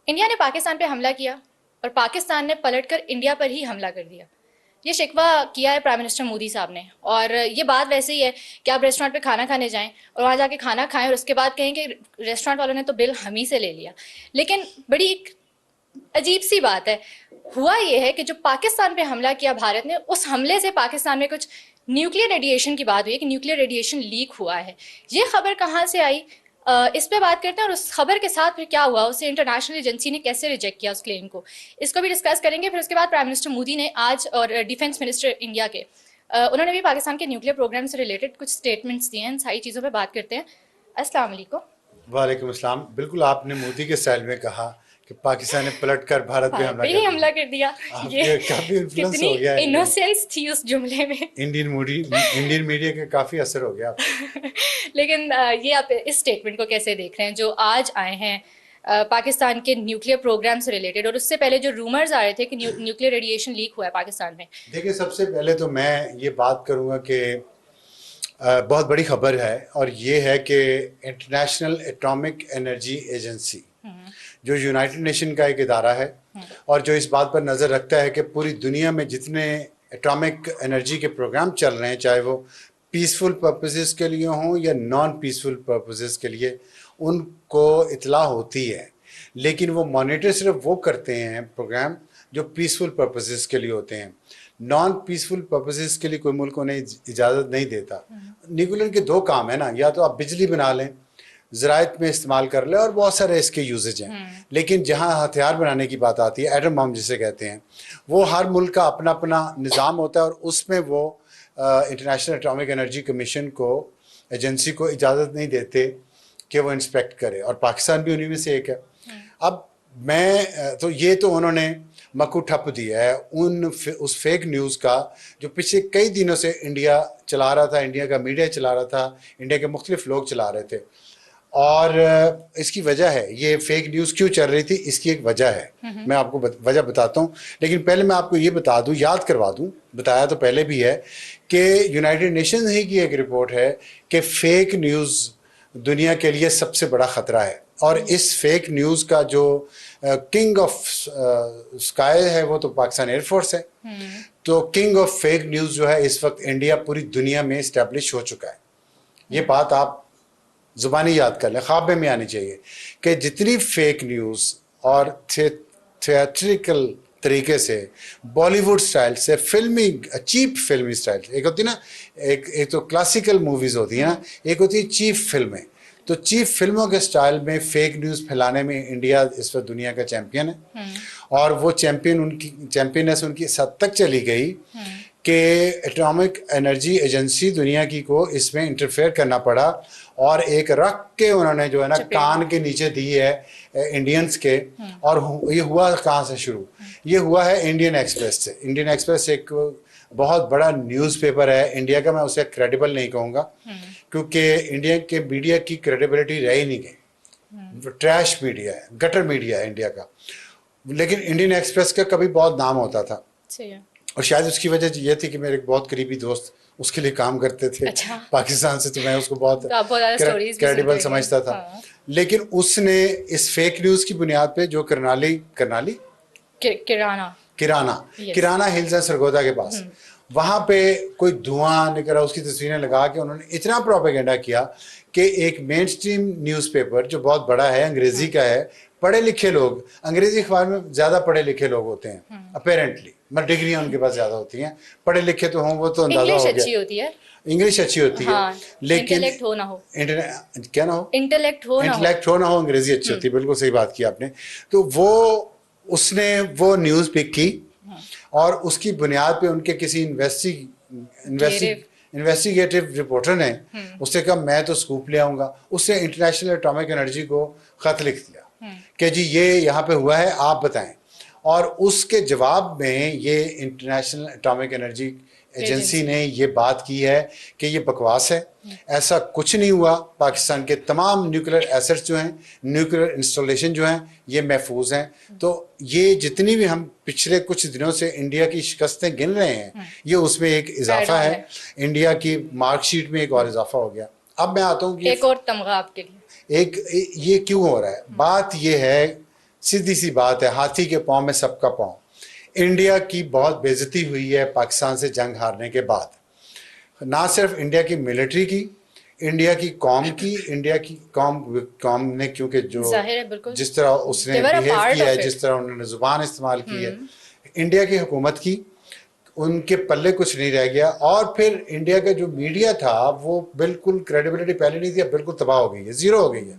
India ने पाकिस्तान पे हमला किया और पाकिस्तान ने पलटकर इंडिया पर ही हमला कर दिया। ये शिकवा किया है प्राइम मिनिस्टर मोदी साहब ने। और ये बात वैसे ही है कि आप रेस्टोरेंट पे खाना खाने जाएं और वहाँ जाके खाना खाएं और उसके बाद कहें कि रेस्टोरेंट वालों ने तो बिल हम ही से ले लिया। लेकिन बड़ी एक अजीब सी बात है, हुआ ये है कि जो पाकिस्तान पे हमला किया भारत ने, उस हमले से पाकिस्तान में कुछ न्यूक्लियर रेडिएशन की बात हुई है कि न्यूक्लियर रेडिएशन लीक हुआ है। ये खबर कहाँ से आई, इस पे बात करते हैं। और उस खबर के साथ फिर क्या हुआ, उसे इंटरनेशनल एजेंसी ने कैसे रिजेक्ट किया उस क्लेम को, इसको भी डिस्कस करेंगे। फिर उसके बाद प्राइम मिनिस्टर मोदी ने आज, और डिफेंस मिनिस्टर इंडिया के, उन्होंने भी पाकिस्तान के न्यूक्लियर प्रोग्राम से रिलेटेड कुछ स्टेटमेंट्स दिए हैं। इन सारी चीज़ों पर बात करते हैं। अस्सलाम वालेकुम। वालेकुम अस्सलाम। बिल्कुल आपने मोदी के स्टाइल में कहा कि पाकिस्तान ने पलटकर भारत पे भारत हमला पे कर ही हमला दिया। कर दिया। ये आपके काफी इन्फ्लुएंस कितनी हो गया है इनोसेंस थी उस जुमले में। इंडियन मीडिया का काफी असर हो गया आप पे। लेकिन ये आप इस स्टेटमेंट को कैसे देख रहे हैं जो आज आए हैं पाकिस्तान के न्यूक्लियर प्रोग्राम से रिलेटेड, और उससे पहले जो रूमर्स आ रहे थे कि न्यूक्लियर रेडिएशन लीक हुआ है पाकिस्तान में। देखिए, सबसे पहले तो मैं ये बात करूंगा कि बहुत बड़ी खबर है, और ये है कि इंटरनेशनल एटॉमिक एनर्जी एजेंसी, जो यूनाइटेड नेशन का एक इदारा है और जो इस बात पर नज़र रखता है कि पूरी दुनिया में जितने एटॉमिक एनर्जी के प्रोग्राम चल रहे हैं, चाहे वो पीसफुल पर्पसेस के लिए हों या नॉन पीसफुल पर्पसेस के लिए, उनको इतला होती है। लेकिन वो मॉनिटर सिर्फ वो करते हैं प्रोग्राम जो पीसफुल पर्पसेस के लिए होते हैं। नॉन पीसफुल पर्पसेस के लिए कोई मुल्क उन्हें इजाज़त नहीं देता। न्यूक्लियर के दो काम है ना, या तो आप बिजली बना लें, ज़राइत में इस्तेमाल कर ले, और बहुत सारे इसके यूजेज हैं। लेकिन जहाँ हथियार बनाने की बात आती है, एटम बम जिसे कहते हैं, वो हर मुल्क का अपना अपना निज़ाम होता है, और उसमें वो इंटरनेशनल एटॉमिक एनर्जी कमीशन को, एजेंसी को इजाज़त नहीं देते कि वो इंस्पेक्ट करे, और पाकिस्तान भी उन्हीं में से एक है। अब मैं तो ये तो उन्होंने मक्कू ठप दिया है उस फेक न्यूज़ का जो पिछले कई दिनों से इंडिया चला रहा था, इंडिया का मीडिया चला रहा था, इंडिया के मुख्तलिफ लोग चला रहे थे। और इसकी वजह है, ये फेक न्यूज़ क्यों चल रही थी, इसकी एक वजह है। मैं आपको वजह बताता हूँ, लेकिन पहले मैं आपको ये बता दूँ, याद करवा दूँ, बताया तो पहले भी है कि यूनाइटेड नेशंस ही की एक रिपोर्ट है कि फेक न्यूज़ दुनिया के लिए सबसे बड़ा ख़तरा है। और इस फेक न्यूज़ का जो किंग ऑफ स्काई है वो तो पाकिस्तान एयरफोर्स है। तो किंग ऑफ फेक न्यूज़ जो है इस वक्त इंडिया पूरी दुनिया में इस्टेब्लिश हो चुका है। ये बात आप ज़ुबानी याद कर लें, ख्वाब में आनी चाहिए कि जितनी फेक न्यूज़ और थिएट्रिकल तरीके से, बॉलीवुड स्टाइल से, फिल्मी चीप फिल्मी स्टाइल, एक होती ना, एक तो क्लासिकल मूवीज़ होती है ना, एक होती है चीप फिल्में। तो चीप फिल्मों के स्टाइल में फेक न्यूज़ फैलाने में इंडिया इस वक्त दुनिया का चैम्पियन है। और वो चैम्पियननेस उनकी इस हद तक चली गई कि एटॉमिक एनर्जी एजेंसी दुनिया की को इसमें इंटरफेयर करना पड़ा, और एक रख के उन्होंने जो है ना कान के नीचे दी है इंडियंस के। और ये हुआ कहाँ से शुरू, ये हुआ है इंडियन एक्सप्रेस से। इंडियन एक्सप्रेस एक बहुत बड़ा न्यूज़पेपर है इंडिया का, मैं उसे क्रेडिबल नहीं कहूँगा, क्योंकि इंडिया के मीडिया की क्रेडिबिलिटी रह ही नहीं गई। ट्रैश मीडिया है, गटर मीडिया है इंडिया का। लेकिन इंडियन एक्सप्रेस का कभी बहुत नाम होता था, और शायद उसकी वजह ये थी कि मेरे एक बहुत करीबी दोस्त उसके लिए काम करते थे। अच्छा। पाकिस्तान से, तो मैं उसको बहुत क्रेडिबल समझता था। हाँ। लेकिन उसने इस फेक न्यूज़ की बुनियाद पे जो किराना हिल्स है सरगोदा के पास, वहाँ पे कोई धुआं निकला, उसकी तस्वीरें लगा के उन्होंने इतना प्रोपेगेंडा किया कि एक मेन स्ट्रीम न्यूज़पेपर जो बहुत बड़ा है, अंग्रेजी का है, पढ़े लिखे लोग, अंग्रेजी अखबार में ज़्यादा पढ़े लिखे लोग होते हैं अपेरेंटली, मतलब डिग्रियाँ उनके पास ज़्यादा होती हैं, पढ़े लिखे तो हों वो तो अंदाजा हो गया। अच्छी होती है, इंग्लिश अच्छी होती है। हाँ, लेकिन इंटेलेक्ट हो ना हो, क्या ना हो, इंटेलेक्ट हो ना हो, अंग्रेजी अच्छी होती है। बिल्कुल सही बात की आपने। तो वो उसने वो न्यूज़ पिक की, और उसकी बुनियाद पे उनके किसी इन्वेस्टिगेटिव रिपोर्टर ने उससे कहा मैं तो स्कूप ले आऊँगा। उससे इंटरनेशनल एटॉमिक एनर्जी को ख़त लिख दिया कि जी ये यहाँ पे हुआ है, आप बताएं। और उसके जवाब में ये इंटरनेशनल एटॉमिक एनर्जी एजेंसी ने ये बात की है कि ये बकवास है, ऐसा कुछ नहीं हुआ। पाकिस्तान के तमाम न्यूक्लियर एसेट्स जो हैं, न्यूक्लियर इंस्टॉलेशन जो हैं, ये महफूज हैं। तो ये जितनी भी हम पिछले कुछ दिनों से इंडिया की शिकस्तें गिन रहे हैं, ये उसमें एक इजाफा है। इंडिया की मार्कशीट में एक और इजाफा हो गया। अब मैं आता हूँ कि एक और तमगा आपके लिए, एक ये क्यों हो रहा है। बात ये है सीधी सी बात है, हाथी के पाँव में सबका पाँव। इंडिया की बहुत बेइज्जती हुई है पाकिस्तान से जंग हारने के बाद, ना सिर्फ इंडिया की मिलिट्री की, इंडिया की कौम की, इंडिया की कौम ने, क्योंकि जो जाहिर है, बिल्कुल जिस तरह उसने They were a behave part किया of है, it. जिस तरह उन्होंने जुबान इस्तेमाल की है, इंडिया की हुकूमत की, उनके पल्ले कुछ नहीं रह गया। और फिर इंडिया का जो मीडिया था वो बिल्कुल क्रेडिबिलिटी पहले नहीं थी, अब बिल्कुल तबाह हो गई है, जीरो हो गई है।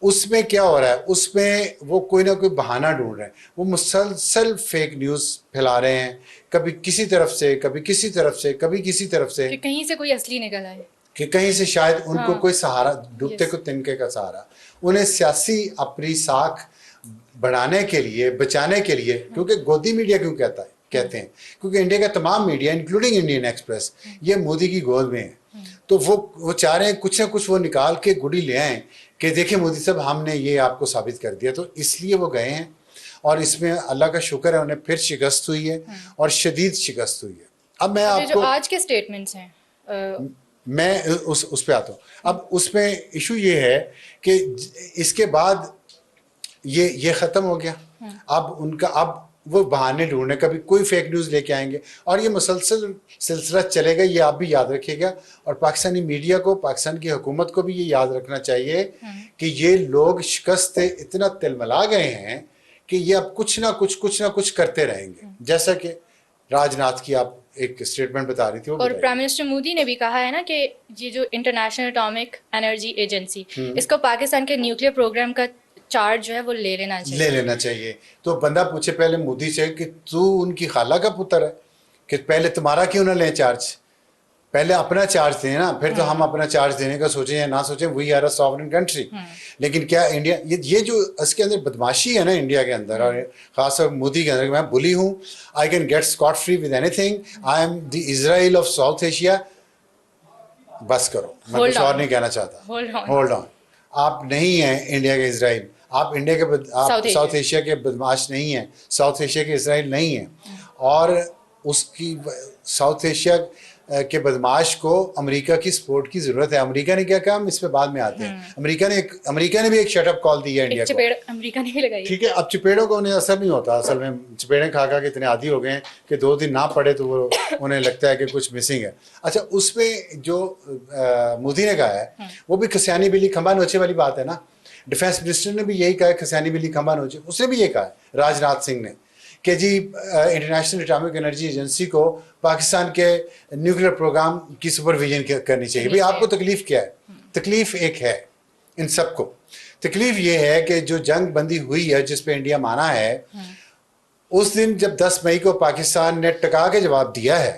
उसमें क्या हो रहा है, उसमें वो कोई ना कोई बहाना ढूंढ रहे हैं, वो मुसलसल फेक न्यूज़ फैला रहे हैं, कभी किसी तरफ से, कभी किसी तरफ से, कभी किसी तरफ से, कि कहीं से कोई असली निकल आए, कि कहीं से शायद उनको हाँ। कोई सहारा, डूबते Yes. को तिनके का सहारा, उन्हें सियासी अपनी साख बढ़ाने के लिए, बचाने के लिए। क्योंकि गोदी मीडिया क्यों कहते हैं, क्योंकि इंडिया का तमाम मीडिया इंक्लूडिंग इंडियन एक्सप्रेस ये मोदी की गोद में है। तो वो चाह रहे हैं कुछ ना कुछ वो निकाल के गुड़ी ले आए कि देखिए मोदी साहब हमने ये आपको साबित कर दिया। तो इसलिए वो गए हैं, और इसमें अल्लाह का शुक्र है उन्हें फिर शिकस्त हुई है, और शदीद शिकस्त हुई है। अब मैं ये जो आपको, आज के स्टेटमेंट्स हैं, मैं उस पे आता हूँ। अब उसमें इशू ये है कि इसके बाद ये ख़त्म हो गया। अब उनका, अब वो बहाने ढूंढने, कभी कोई फेक न्यूज़ लेके आएंगे, और ये मुसलसल सिलसिला चलेगा, ये आप भी याद रखिएगा। और पाकिस्तानी मीडिया को, पाकिस्तान की हुकूमत को भी ये याद रखना चाहिए कि ये लोग शिकस्त से इतना तिलमिला गए हैं कि ये अब कुछ ना कुछ करते रहेंगे। जैसा कि राजनाथ की आप एक स्टेटमेंट बता रही थी, वो और बताइए। प्राइम मिनिस्टर मोदी ने भी कहा है ना कि ये जो इंटरनेशनल एटॉमिक एनर्जी एजेंसी, इसको पाकिस्तान के न्यूक्लियर प्रोग्राम का चार्ज जो है वो ले लेना चाहिए। तो बंदा पूछे पहले मोदी से कि तू उनकी खाला का पुत्र है, कि पहले तुम्हारा क्यों ना लें चार्ज, पहले अपना चार्ज दें ना, फिर तो हम अपना चार्ज देने का सोचें या ना सोचें, we are a sovereign country. लेकिन क्या इंडिया, ये जो इसके अंदर बदमाशी है ना इंडिया के अंदर, और खासकर मोदी के अंदर, मैं बुली हूँ, I can get scot free with anything, I am the Israel of South Asia. बस करो, मैं कुछ और नहीं कहना चाहता। होल्ड ऑन, आप नहीं हैं इंडिया के इजराइल, आप इंडिया के आप साउथ एशिया के बदमाश नहीं हैं, साउथ एशिया के इजराइल नहीं हैं। और उसकी साउथ एशिया के बदमाश को अमेरिका की सपोर्ट की जरूरत है। अमेरिका ने क्या कहा, हम इस पे बाद में आते हैं। अमेरिका ने भी एक शटअप कॉल दी है इंडिया को, चपेड़ अमेरिका ने भी लगाई। ठीक है, अब चपेड़ों को उन्हें असर नहीं होता, असल में चपेड़ें खा के इतने आदी हो गए हैं कि 2 दिन ना पड़े तो वो उन्हें लगता है कि कुछ मिसिंग है। अच्छा, उसमें जो मोदी ने कहा है वो भी खसियानी बिल्ली खंबा नोचे वाली बात है ना। डिफेंस मिनिस्टर ने भी यही कहा है, खसियानी बिल्ली खंबा नोचे, उसने भी ये कहा है, राजनाथ सिंह ने, कि जी इंटरनेशनल एटॉमिक एनर्जी एजेंसी को पाकिस्तान के न्यूक्लियर प्रोग्राम की सुपरविजन करनी चाहिए। भाई आपको तकलीफ क्या है? तकलीफ एक है इन सबको, तकलीफ ये है कि जो जंग बंदी हुई है जिस पे इंडिया माना है, उस दिन जब 10 मई को पाकिस्तान ने टका के जवाब दिया है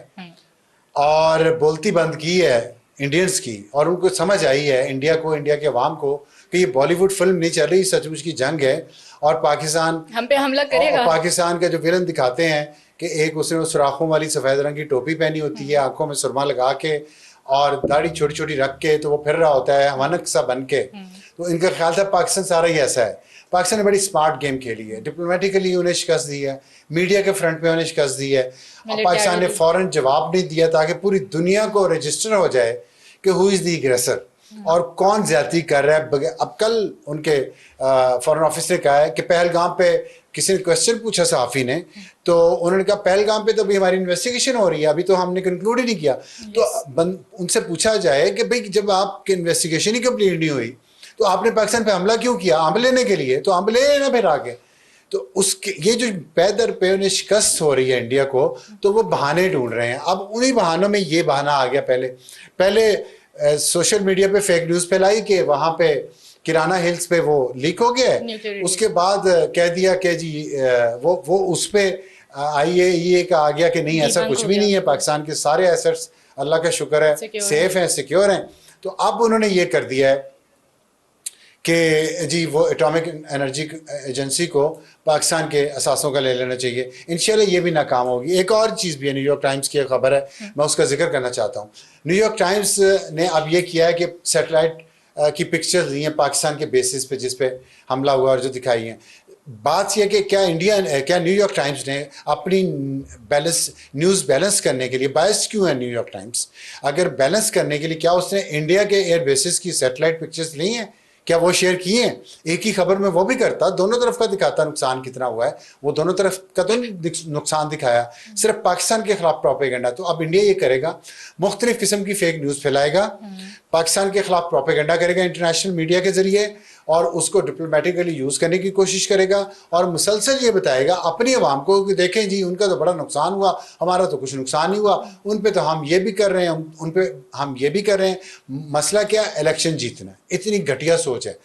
और बोलती बंद की है इंडियंस की, और उनको समझ आई है इंडिया को, इंडिया के अवाम को, कि ये बॉलीवुड फिल्म नहीं चल रही, सचमुच की जंग है और पाकिस्तान हम पे हमला करेगा। पाकिस्तान का जो विलन दिखाते हैं कि एक उसने सुराखों वाली सफ़ेद रंग की टोपी पहनी होती है, आंखों में सुरमा लगा के और दाढ़ी छोटी छोटी रख के, तो वो फिर रहा होता है हवानक सा बन के। तो इनका ख्याल था पाकिस्तान सारा ही ऐसा है। पाकिस्तान ने बड़ी स्मार्ट गेम खेली है, डिप्लोमेटिकली उन्हें शिकस्त दी है, मीडिया के फ्रंट पे उन्हें शिकस्त दी है, और पाकिस्तान ने फ़ौरन जवाब नहीं दिया ताकि पूरी दुनिया को रजिस्टर हो जाए कि हु इज़ द एग्रेसर और कौन ज्यादती कर रहा है। अब कल उनके फॉरेन ऑफिस ने कहा है कि पहलगाम पे किसी ने क्वेश्चन पूछा सहाफ़ी ने, तो उन्होंने कहा पहलगाम पे तो अभी हमारी इन्वेस्टिगेशन हो रही है, अभी तो हमने कंक्लूड ही नहीं किया। तो उनसे पूछा जाए कि भाई जब आपकी इन्वेस्टिगेशन ही कंप्लीट नहीं हुई तो आपने पाकिस्तान पे हमला क्यों किया? अम्ब लेने के लिए, तो अम्ब ले लेना फिर आगे। तो उसके ये जो पैदर पे उन्हें शिकस्त हो रही है इंडिया को, तो वो बहाने ढूंढ रहे हैं। अब उन्हीं बहानों में ये बहाना आ गया। पहले सोशल मीडिया पे फेक न्यूज़ फैलाई कि वहाँ पे किराना हिल्स पे वो लीक हो गया है, उसके बाद कह दिया कि जी वो उस पे IAEA का आ गया कि नहीं ऐसा कुछ भी नहीं है, पाकिस्तान के सारे एसेट्स अल्लाह का शुक्र है सेफ हैं, सिक्योर हैं। तो अब उन्होंने ये कर दिया है कि जी वो एटॉमिक एनर्जी एजेंसी को पाकिस्तान के असासों का ले लेना चाहिए। इंशाल्लाह ये भी नाकाम होगी। एक और चीज़ भी है, न्यूयॉर्क टाइम्स की खबर है, मैं उसका जिक्र करना चाहता हूँ। न्यूयॉर्क टाइम्स ने अब ये किया है कि सैटेलाइट की पिक्चर्स ली हैं पाकिस्तान के बेसिस पे जिस पे हमला हुआ और जो दिखाई हैं। बात यह कि क्या न्यूयॉर्क टाइम्स ने अपनी न्यूज़ बैलेंस करने के लिए, बायस्ड क्यों है न्यूयॉर्क टाइम्स, अगर बैलेंस करने के लिए क्या उसने इंडिया के एयर बेसिस की सैटेलाइट पिक्चर्स ली हैं क्या वो शेयर किए हैं? एक ही खबर में वो भी करता, दोनों तरफ का दिखाता नुकसान कितना हुआ है, वो दोनों तरफ का तो नहीं नुकसान दिखाया, सिर्फ पाकिस्तान के खिलाफ प्रोपेगेंडा। तो अब इंडिया ये करेगा, मुख्तलिफ किस्म की फेक न्यूज़ फैलाएगा, पाकिस्तान के खिलाफ प्रोपेगेंडा करेगा इंटरनेशनल मीडिया के जरिए, और उसको डिप्लोमेटिकली यूज़ करने की कोशिश करेगा, और मुसलसल ये बताएगा अपनी आवाम को कि देखें जी उनका तो बड़ा नुकसान हुआ, हमारा तो कुछ नुकसान नहीं हुआ, उन पे तो हम ये भी कर रहे हैं, उन पे हम ये भी कर रहे हैं। मसला क्या? इलेक्शन जीतना। इतनी घटिया सोच है।